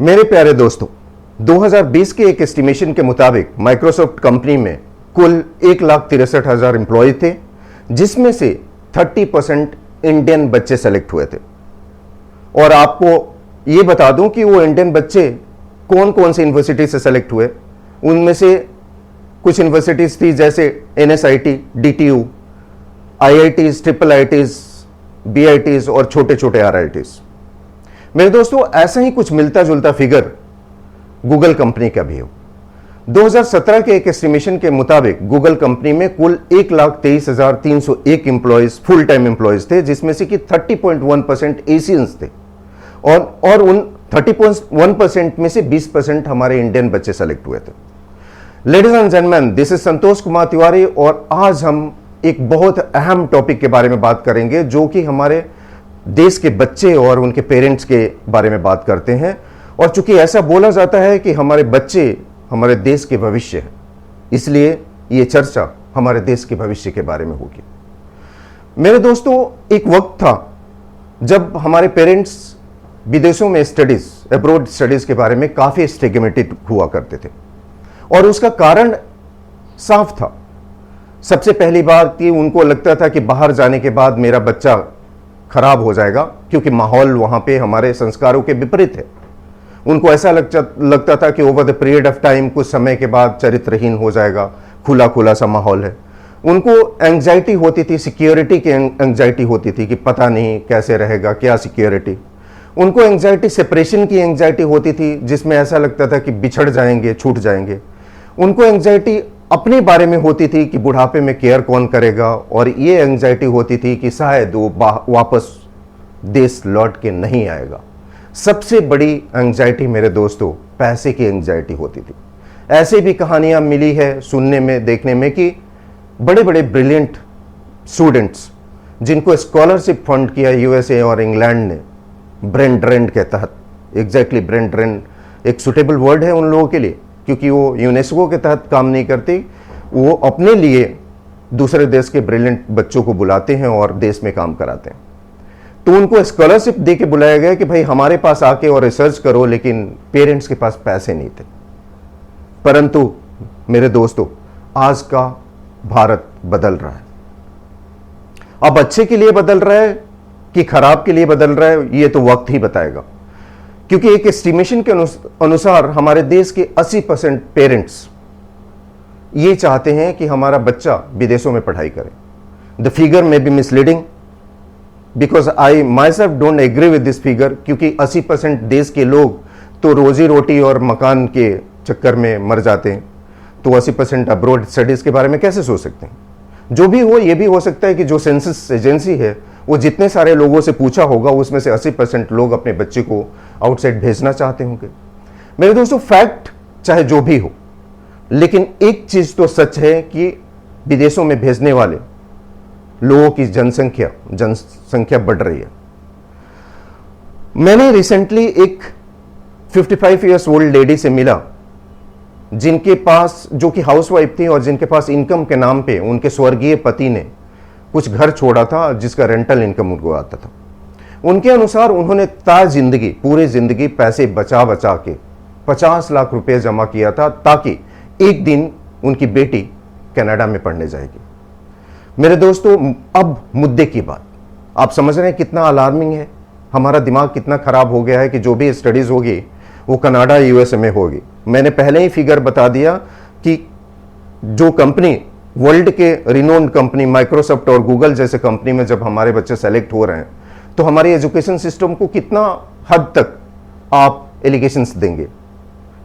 मेरे प्यारे दोस्तों, 2020 के एक एस्टिमेशन के मुताबिक माइक्रोसॉफ्ट कंपनी में कुल 1,63,000 एम्प्लॉय थे, जिसमें से 30% इंडियन बच्चे सेलेक्ट हुए थे। और आपको ये बता दूं कि वो इंडियन बच्चे कौन कौन सी यूनिवर्सिटी से सेलेक्ट हुए। उनमें से कुछ यूनिवर्सिटीज थी जैसे NSIT, DTU, IITs, triple IITs, BITs और छोटे छोटे RITs। मेरे दोस्तों, ऐसा ही कुछ मिलता जुलता फिगर गूगल कंपनी का भी हो। 2017 के एक एस्टिमेशन के मुताबिक गूगल कंपनी में कुल 1,23,301 एम्प्लॉयज, फुल टाइम एम्प्लॉयज थे, जिसमें से कि 30.1% एशियंस थे और उन 30.1% में से 20% हमारे इंडियन बच्चे सेलेक्ट हुए थे। Ladies and gentleman, this is Santosh Kumar Tiwari और आज हम एक बहुत अहम टॉपिक के बारे में बात करेंगे, जो कि हमारे देश के बच्चे और उनके पेरेंट्स के बारे में बात करते हैं। और चूंकि ऐसा बोला जाता है कि हमारे बच्चे हमारे देश के भविष्य है, इसलिए ये चर्चा हमारे देश के भविष्य के बारे में होगी। मेरे दोस्तों, एक वक्त था जब हमारे पेरेंट्स विदेशों में स्टडीज, अब्रॉड स्टडीज के बारे में काफी स्टिग्मेटेड हुआ करते थे और उसका कारण साफ था। सबसे पहली बात कि उनको लगता था कि बाहर जाने के बाद मेरा बच्चा खराब हो जाएगा, क्योंकि माहौल वहां पे हमारे संस्कारों के विपरीत है। उनको ऐसा लगता था कि over the period of time, कुछ समय के बाद चरित्रहीन हो जाएगा, खुला खुला सा माहौल है। उनको एंग्जाइटी होती थी, सिक्योरिटी की एंग्जाइटी होती थी कि पता नहीं कैसे रहेगा, क्या सिक्योरिटी। उनको एंग्जाइटी, सेपरेशन की एंग्जाइटी होती थी, जिसमें ऐसा लगता था कि बिछड़ जाएंगे, छूट जाएंगे। उनको एंग्जाइटी अपने बारे में होती थी कि बुढ़ापे में केयर कौन करेगा, और ये एंग्जाइटी होती थी कि शायद वो वापस देश लौट के नहीं आएगा। सबसे बड़ी एंग्जाइटी मेरे दोस्तों पैसे की एंग्जाइटी होती थी। ऐसे भी कहानियां मिली है सुनने में, देखने में, कि बड़े बड़े ब्रिलियंट स्टूडेंट्स जिनको स्कॉलरशिप फंड किया USA और इंग्लैंड ने, ब्रेन ड्रेन के तहत, एग्जैक्टली ब्रेन ड्रेन एक सुटेबल वर्ड है उन लोगों के लिए, क्योंकि वो यूनेस्को के तहत काम नहीं करती, वो अपने लिए दूसरे देश के ब्रिलियंट बच्चों को बुलाते हैं और देश में काम कराते हैं। तो उनको स्कॉलरशिप दे के बुलाया गया कि भाई हमारे पास आके और रिसर्च करो, लेकिन पेरेंट्स के पास पैसे नहीं थे। परंतु मेरे दोस्तों, आज का भारत बदल रहा है। अब अच्छे के लिए बदल रहा है कि खराब के लिए बदल रहा है, ये तो वक्त ही बताएगा। क्योंकि एक एस्टिमेशन के अनुसार हमारे देश के 80% पेरेंट्स ये चाहते हैं कि हमारा बच्चा विदेशों में पढ़ाई करे। The figure may be misleading, because I myself don't agree with this figure, क्योंकि 80% देश के लोग तो रोजी रोटी और मकान के चक्कर में मर जाते हैं, तो 80% अब्रॉड स्टडीज के बारे में कैसे सोच सकते हैं। जो भी हो, ये भी हो सकता है कि जो सेंसस एजेंसी है वो जितने सारे लोगों से पूछा होगा, उसमें से 80% लोग अपने बच्चे को आउटसाइड भेजना चाहते होंगे। मेरे दोस्तों, फैक्ट चाहे जो भी हो, लेकिन एक चीज तो सच है कि विदेशों में भेजने वाले लोगों की जनसंख्या बढ़ रही है। मैंने रिसेंटली एक 55 इयर्स ओल्ड लेडी से मिला, जिनके पास, जो कि हाउसवाइफ थी और जिनके पास इनकम के नाम पे उनके स्वर्गीय पति ने कुछ घर छोड़ा था, जिसका रेंटल इनकम उनको आता था। उनके अनुसार उन्होंने पूरी जिंदगी पैसे बचा बचा के 50 लाख रुपए जमा किया था, ताकि एक दिन उनकी बेटी कनाडा में पढ़ने जाएगी। मेरे दोस्तों, अब मुद्दे की बात, आप समझ रहे हैं कितना अलार्मिंग है, हमारा दिमाग कितना खराब हो गया है कि जो भी स्टडीज होगी वो कनाडा, USA में होगी। मैंने पहले ही फिगर बता दिया कि जो कंपनी, वर्ल्ड के रिनोन्ड कंपनी माइक्रोसॉफ्ट और गूगल जैसे कंपनी में जब हमारे बच्चे सेलेक्ट हो रहे हैं, तो हमारी एजुकेशन सिस्टम को कितना हद तक आप एलिगेशंस देंगे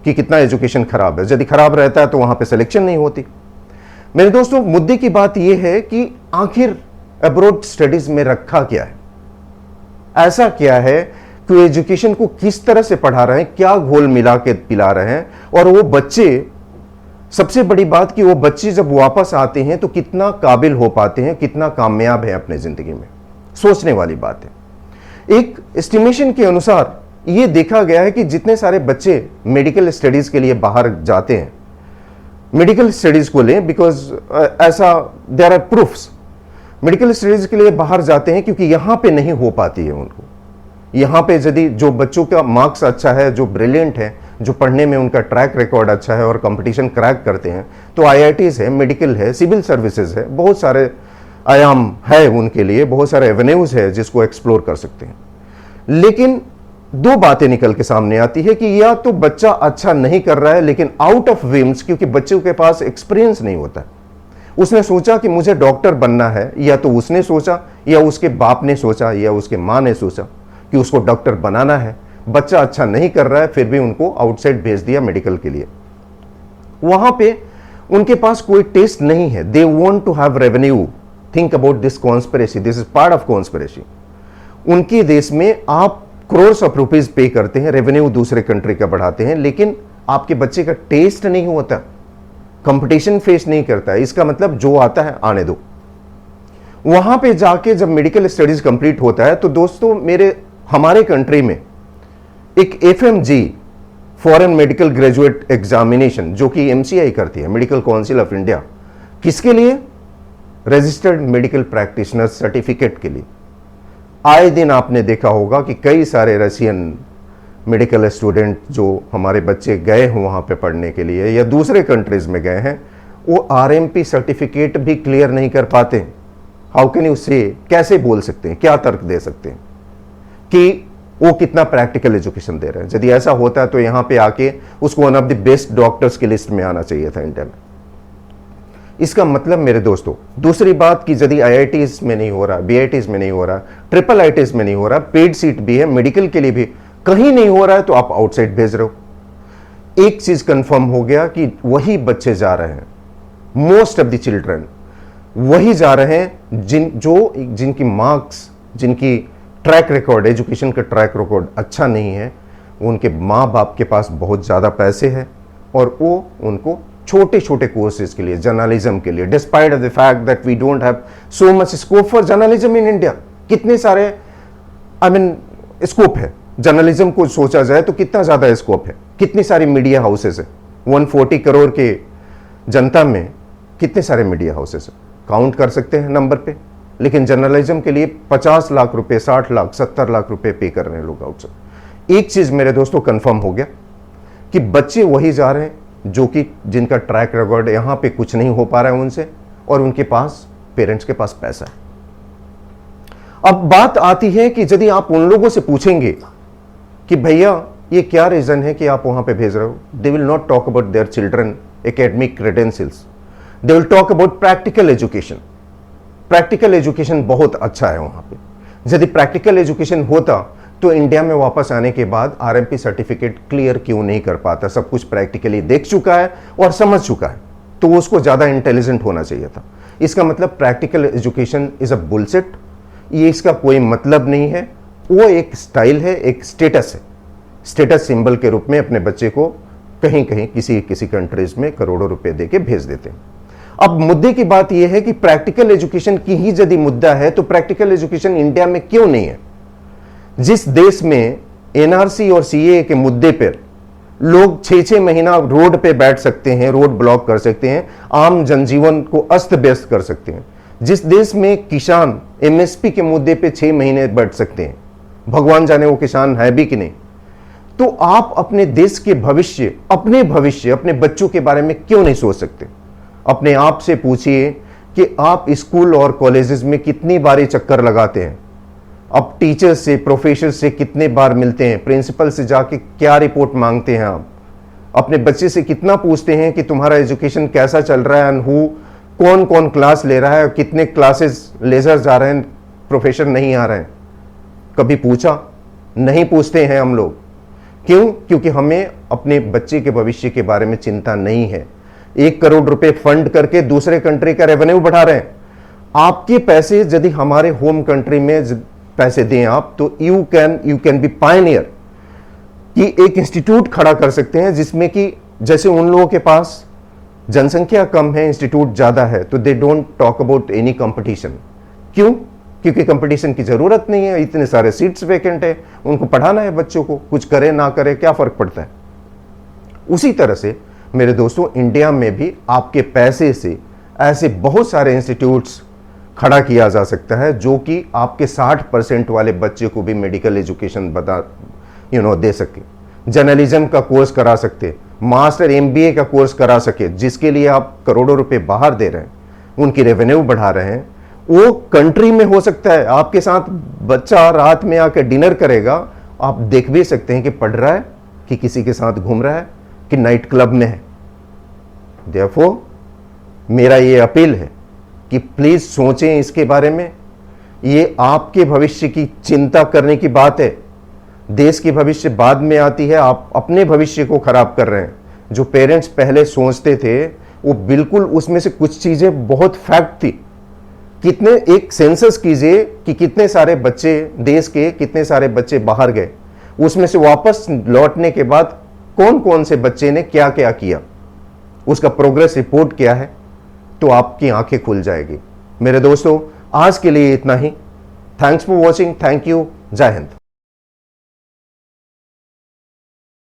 कि कितना एजुकेशन खराब है। यदि खराब रहता है तो वहां पे सिलेक्शन नहीं होती। मेरे दोस्तों, मुद्दे की बात यह है कि आखिर अब्रॉड स्टडीज में रखा क्या है, ऐसा क्या है कि एजुकेशन को किस तरह से पढ़ा रहे हैं, क्या घोल मिला के पिला रहे हैं, और वो बच्चे, सबसे बड़ी बात कि वो बच्चे जब वापस आते हैं तो कितना काबिल हो पाते हैं, कितना कामयाब है अपने जिंदगी में। सोचने वाली बात है। एक एस्टिमेशन के अनुसार ये देखा गया है कि जितने सारे बच्चे मेडिकल स्टडीज के लिए बाहर जाते हैं, मेडिकल स्टडीज को लें, बिकॉज ऐसा there are proofs, medical studies के लिए बाहर जाते हैं क्योंकि यहां पे नहीं हो पाती है उनको। यहाँ पे यदि जो बच्चों का मार्क्स अच्छा है, जो ब्रिलियंट है, जो पढ़ने में उनका ट्रैक रिकॉर्ड अच्छा है और कंपटीशन क्रैक करते हैं, तो आईआईटीज है, मेडिकल है, सिविल सर्विसेज है, बहुत सारे आयाम है उनके लिए, बहुत सारे एवेन्यूज है जिसको एक्सप्लोर कर सकते हैं। लेकिन दो बातें निकल के सामने आती है कि या तो बच्चा अच्छा नहीं कर रहा है, लेकिन आउट ऑफ विम्स, क्योंकि बच्चों के पास एक्सपीरियंस नहीं होता। उसने सोचा कि मुझे डॉक्टर बनना है, या तो उसने सोचा या उसके बाप ने सोचा या उसके माँ ने सोचा कि उसको डॉक्टर बनाना है। बच्चा अच्छा नहीं कर रहा है, फिर भी उनको आउटसाइड भेज दिया मेडिकल के लिए। वहां पे उनके पास कोई टेस्ट नहीं है। They want to have revenue. Think about this conspiracy, this is part of conspiracy. उनके देश में आप करोड़ ऑफ रुपीज पे करते हैं, रेवेन्यू दूसरे कंट्री का बढ़ाते हैं, लेकिन आपके बच्चे का टेस्ट नहीं होता, कंपटीशन फेस नहीं करता है। इसका मतलब जो आता है आने दो। वहां पे जाके जब मेडिकल स्टडीज कंप्लीट होता है, तो दोस्तों हमारे कंट्री में एक FMG, foreign medical graduate examination, जो कि एमसीआई करती है, मेडिकल काउंसिल ऑफ इंडिया, किसके लिए? रजिस्टर्ड मेडिकल प्रैक्टिशनर सर्टिफिकेट के लिए। आए दिन आपने देखा होगा कि कई सारे रशियन मेडिकल स्टूडेंट जो हमारे बच्चे गए हैं वहाँ पे पढ़ने के लिए या दूसरे कंट्रीज में गए हैं, वो आरएमपी सर्टिफिकेट भी क्लियर नहीं कर पाते। हाउ कैन यू से, कैसे बोल सकते हैं, क्या तर्क दे सकते हैं कि वो कितना प्रैक्टिकल एजुकेशन दे रहे हैं? यदि ऐसा होता है तो यहाँ पे आके उसको one of the best doctors की लिस्ट में आना चाहिए था इंडिया में। इसका मतलब मेरे दोस्तों, दूसरी बात कि यदि आईआईटीज में नहीं हो रहा, बीआईटीज में नहीं हो रहा, ट्रिपल आईटीज में नहीं हो रहा, पेड सीट भी है, मेडिकल के लिए भी कहीं नहीं हो रहा है, तो आप आउटसाइड भेज रहे हो। एक चीज कंफर्म हो गया कि वही बच्चे जा रहे हैं, मोस्ट ऑफ द चिल्ड्रन वही जा रहे हैं जिनकी मार्क्स, जिनकी ट्रैक रिकॉर्ड, एजुकेशन का ट्रैक रिकॉर्ड अच्छा नहीं है। उनके माँ बाप के पास बहुत ज़्यादा पैसे हैं और वो उनको छोटे छोटे कोर्सेज के लिए, जर्नलिज्म के लिए, despite of the fact that we don't have so much scope for journalism in India. कितने सारे स्कोप है जर्नलिज्म को सोचा जाए तो कितना ज़्यादा स्कोप है, कितनी सारी मीडिया हाउसेज है। 140 करोड़ के जनता में कितने सारे मीडिया हाउसेज है, काउंट कर सकते हैं नंबर पे। लेकिन जर्नलिज्म के लिए 50 लाख रुपए, 60 लाख, 70 लाख रुपए पे कर रहे हैं लोग आउटसाइड। एक चीज मेरे दोस्तों कंफर्म हो गया कि बच्चे वही जा रहे हैं जो कि जिनका ट्रैक रिकॉर्ड यहां पे कुछ नहीं हो पा रहा है उनसे, और उनके पास, पेरेंट्स के पास पैसा है। अब बात आती है कि यदि आप उन लोगों से पूछेंगे कि भैया ये क्या रीजन है कि आप वहां पे भेज रहे हो, they will not talk about their children academic credentials, they will talk about practical education. Practical education बहुत अच्छा है वहां पे। यदि प्रैक्टिकल एजुकेशन होता तो इंडिया में वापस आने के बाद आरएमपी सर्टिफिकेट क्लियर क्यों नहीं कर पाता? सब कुछ प्रैक्टिकली देख चुका है और समझ चुका है, तो उसको ज्यादा इंटेलिजेंट होना चाहिए था। इसका मतलब practical education is a bullshit. ये इसका कोई मतलब नहीं है। वो एक स्टाइल है, एक स्टेटस है, स्टेटस सिंबल के रूप में अपने बच्चे को कहीं कहीं किसी कंट्रीज में करोड़ों रुपए देके भेज देते हैं। अब मुद्दे की बात यह है कि प्रैक्टिकल एजुकेशन की ही यदि मुद्दा है तो प्रैक्टिकल एजुकेशन इंडिया में क्यों नहीं है? जिस देश में एनआरसी और सीए के मुद्दे पर लोग 6-6 महीना रोड पे बैठ सकते हैं, रोड ब्लॉक कर सकते हैं, आम जनजीवन को अस्त व्यस्त कर सकते हैं, जिस देश में किसान एमएसपी के मुद्दे पे 6 महीने बैठ सकते हैं, भगवान जाने वो किसान है भी कि नहीं, तो आप अपने देश के भविष्य, अपने बच्चों के बारे में क्यों नहीं सोच सकते? अपने आप से पूछिए कि आप स्कूल और कॉलेजेस में कितनी बारी चक्कर लगाते हैं, आप टीचर्स से, प्रोफेसर से कितने बार मिलते हैं, प्रिंसिपल से जाके क्या रिपोर्ट मांगते हैं, आप अपने बच्चे से कितना पूछते हैं कि तुम्हारा एजुकेशन कैसा चल रहा है, कौन कौन क्लास ले रहा है, कितने क्लासेस लेजर जा रहे हैं, प्रोफेसर नहीं आ रहे हैं? कभी पूछा? नहीं पूछते हैं हम लोग। क्यों? क्योंकि हमें अपने बच्चे के भविष्य के बारे में चिंता नहीं है। 1 करोड़ रुपए फंड करके दूसरे कंट्री का रेवेन्यू बढ़ा रहे हैं। आपके पैसे यदि हमारे होम कंट्री में पैसे दें आप, तो यू कैन बी पायनियर कि एक इंस्टीट्यूट खड़ा कर सकते हैं जिसमें कि जैसे उन लोगों के पास जनसंख्या कम है, इंस्टीट्यूट ज्यादा है, तो they don't talk about any competition. क्यों? क्योंकि कंपटीशन की जरूरत नहीं है, इतने सारे सीट्स वैकेंट है, उनको पढ़ाना है बच्चों को, कुछ करे ना करे क्या फर्क पड़ता है। उसी तरह से मेरे दोस्तों, इंडिया में भी आपके पैसे से ऐसे बहुत सारे इंस्टीट्यूट्स खड़ा किया जा सकता है, जो कि आपके 60% वाले बच्चे को भी मेडिकल एजुकेशन दे सके, जर्नलिज्म का कोर्स करा सकते, मास्टर एमबीए का कोर्स करा सके, जिसके लिए आप करोड़ों रुपए बाहर दे रहे हैं, उनकी रेवेन्यू बढ़ा रहे हैं। वो कंट्री में हो सकता है, आपके साथ बच्चा रात में आकर डिनर करेगा, आप देख भी सकते हैं कि पढ़ रहा है कि किसी के साथ घूम रहा है कि नाइट क्लब में है। देयरफॉर मेरा ये अपील है कि प्लीज सोचें इसके बारे में। ये आपके भविष्य की चिंता करने की बात है। देश की भविष्य बाद में आती है, आप अपने भविष्य को खराब कर रहे हैं। जो पेरेंट्स पहले सोचते थे वो बिल्कुल, उसमें से कुछ चीजें बहुत फैक्ट थी। कितने, एक सेंसस कीजिए कि कितने सारे बच्चे, देश के कितने सारे बच्चे बाहर गए, उसमें से वापस लौटने के बाद कौन कौन से बच्चे ने क्या क्या किया, उसका प्रोग्रेस रिपोर्ट क्या है, तो आपकी आंखें खुल जाएगी। मेरे दोस्तों, आज के लिए इतना ही। Thanks for watching. Thank you. Jai Hind.